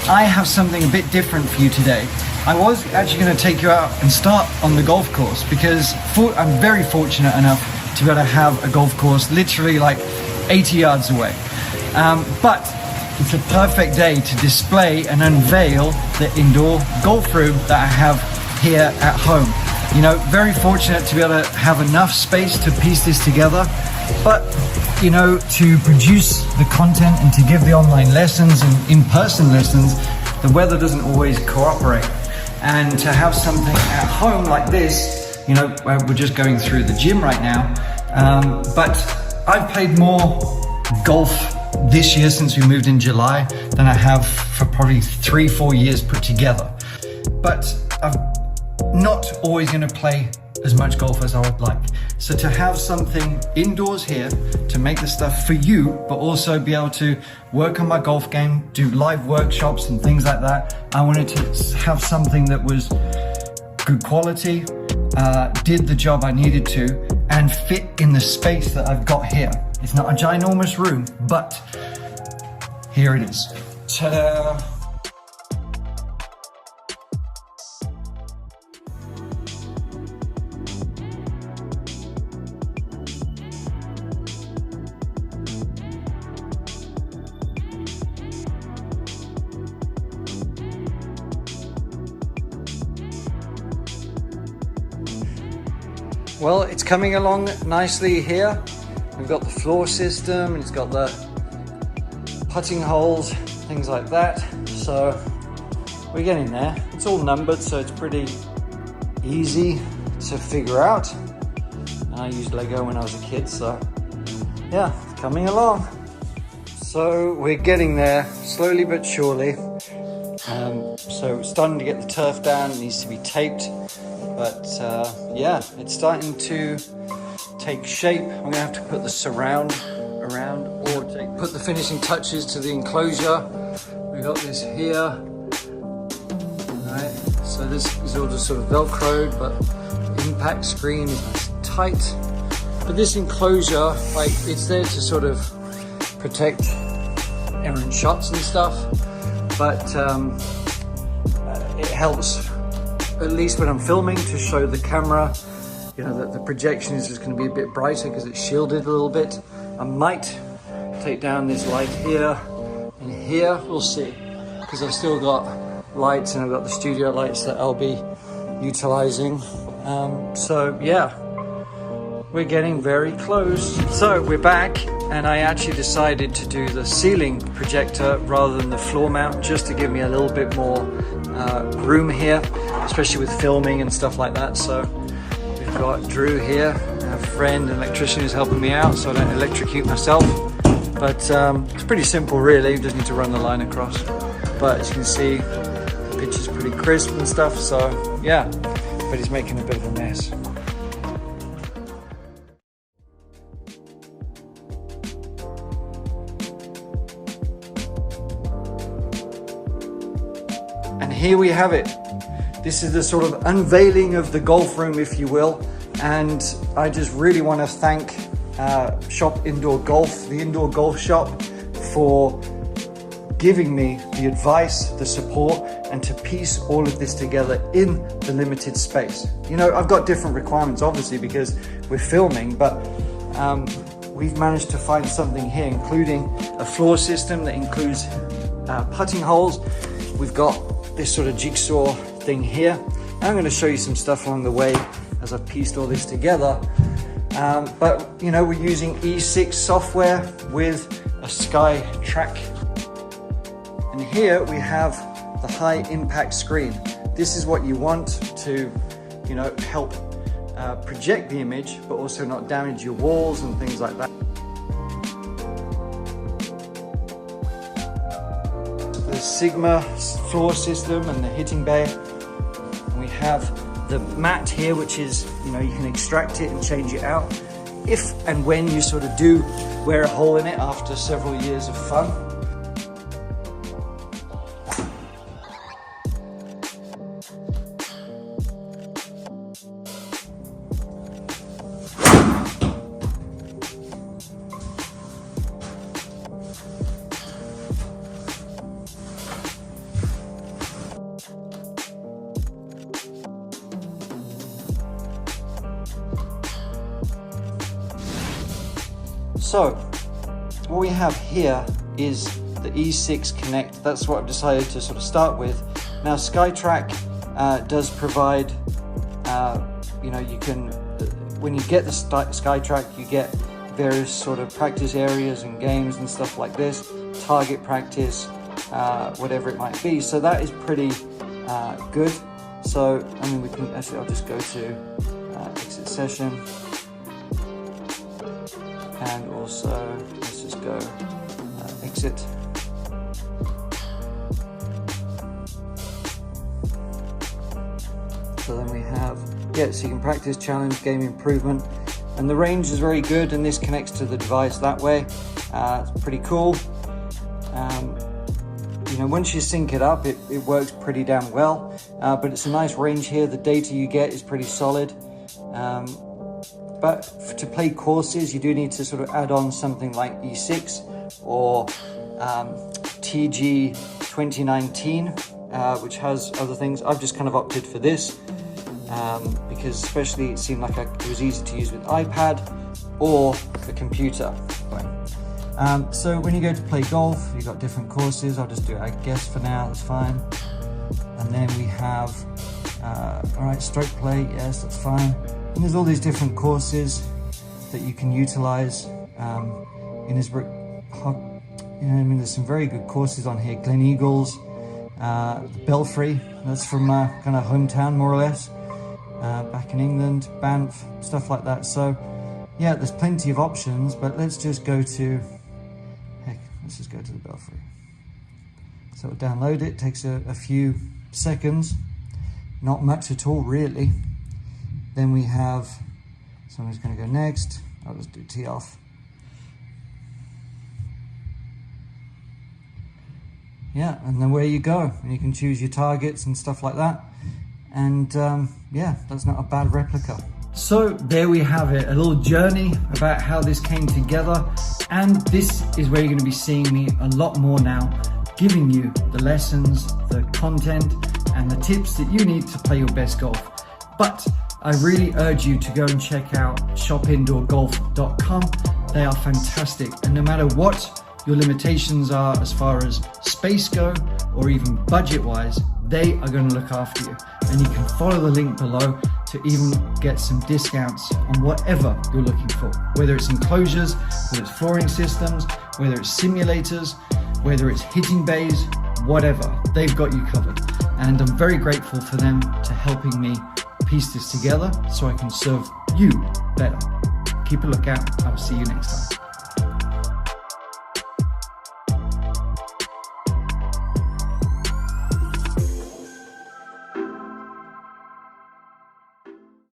I have something a bit different for you today. I was actually going to take you out and start on the golf course because I'm very fortunate enough to be able to have a golf course literally like 80 yards away. But it's a perfect day to display and unveil the indoor golf room that I have here at home. You know, very fortunate to be able to have enough space to piece this together, but you know, to produce the content and to give the online lessons and in-person lessons, the weather doesn't always cooperate. And to have something at home like this, you know, we're just going through the gym right now, but I've played more golf this year since we moved in July than I have for probably 3-4 years put together. But I'm not always going to play as much golf as I would like. So to have something indoors here to make the stuff for you, but also be able to work on my golf game, do live workshops and things like that, I wanted to have something that was good quality, did the job I needed to, and fit in the space that I've got here. It's not a ginormous room, but here it is. Ta-da! Well, it's coming along nicely here. We've got the floor system, and it's got the putting holes, things like that. So we're getting there. It's all numbered, so it's pretty easy to figure out. And I used Lego when I was a kid, so yeah, it's coming along. So we're getting there, slowly but surely. So starting to get the turf down, it needs to be taped. But yeah, it's starting to take shape. I'm gonna have to put the surround around or put the finishing touches to the enclosure. We've got this here. Right, so this is all just sort of Velcroed, but the impact screen is tight. But this enclosure, like, it's there to sort of protect errant shots and stuff. But it helps, at least when I'm filming, to show the camera, you know, that the projection is just going to be a bit brighter because it's shielded a little bit. I might take down this light here and here, we'll see, because I've still got lights and I've got the studio lights that I'll be utilizing. So yeah, we're getting very close. So we're back, and I actually decided to do the ceiling projector rather than the floor mount, just to give me a little bit more room here, especially with filming and stuff like that. So we've got Drew here, a friend, an electrician, who's helping me out so I don't electrocute myself. But it's pretty simple really, you just need to run the line across. But as you can see, the picture's pretty crisp and stuff, so yeah, but he's making a bit of a mess. And here we have it. This is the sort of unveiling of the golf room, if you will. And I just really want to thank Shop Indoor Golf, the indoor golf shop, for giving me the advice, the support, and to piece all of this together in the limited space. You know, I've got different requirements, obviously, because we're filming, but we've managed to find something here, including a floor system that includes putting holes. We've got this sort of jigsaw thing here. I'm going to show you some stuff along the way as I've pieced all this together. But you know, we're using E6 software with a Skytrack. And here we have the high impact screen. This is what you want to, you know, help project the image, but also not damage your walls and things like that. The Sigma floor system and the hitting bay. And we have the mat here, which is, you know, you can extract it and change it out if and when you sort of do wear a hole in it after several years of fun. So what we have here is the E6 Connect. That's what I've decided to sort of start with. Now Skytrack does provide, you know, you can, when you get the Skytrack, you get various sort of practice areas and games and stuff like this, target practice, whatever it might be. So that is pretty good. So, I mean, we can actually, I'll just go to exit session, and also let's just go exit. So then we have, yeah, so you can practice, challenge, game improvement, and the range is very good, and this connects to the device that way. It's pretty cool. You know, once you sync it up, it works pretty damn well, but it's a nice range here. The data you get is pretty solid. But to play courses, you do need to sort of add on something like E6 or TG 2019, which has other things. I've just kind of opted for this because especially it seemed like it was easy to use with iPad or the computer. So when you go to play golf, you've got different courses. I'll just do it, I guess, for now, that's fine. And then we have, all right, stroke play, yes, that's fine. And there's all these different courses that you can utilize. Innisbrook, you know, I mean, there's some very good courses on here. Glen Eagles, Belfry, that's from my kind of hometown, more or less. Back in England, Banff, stuff like that. So yeah, there's plenty of options, but let's just go to, heck, let's just go to the Belfry. So we'll download it, takes a few seconds, not much at all really. Then we have, someone's going to go next. I'll just do tee off. Yeah, and then where you go, and you can choose your targets and stuff like that. And yeah, that's not a bad replica. So there we have it, a little journey about how this came together. And this is where you're going to be seeing me a lot more now, giving you the lessons, the content, and the tips that you need to play your best golf. But I really urge you to go and check out shopindoorgolf.com. They are fantastic, and no matter what your limitations are as far as space go or even budget wise, they are going to look after you. And you can follow the link below to even get some discounts on whatever you're looking for, whether it's enclosures, whether it's flooring systems, whether it's simulators, whether it's hitting bays, whatever, they've got you covered. And I'm very grateful for them to helping me piece this together so I can serve you better. Keep a lookout. I'll see you next time.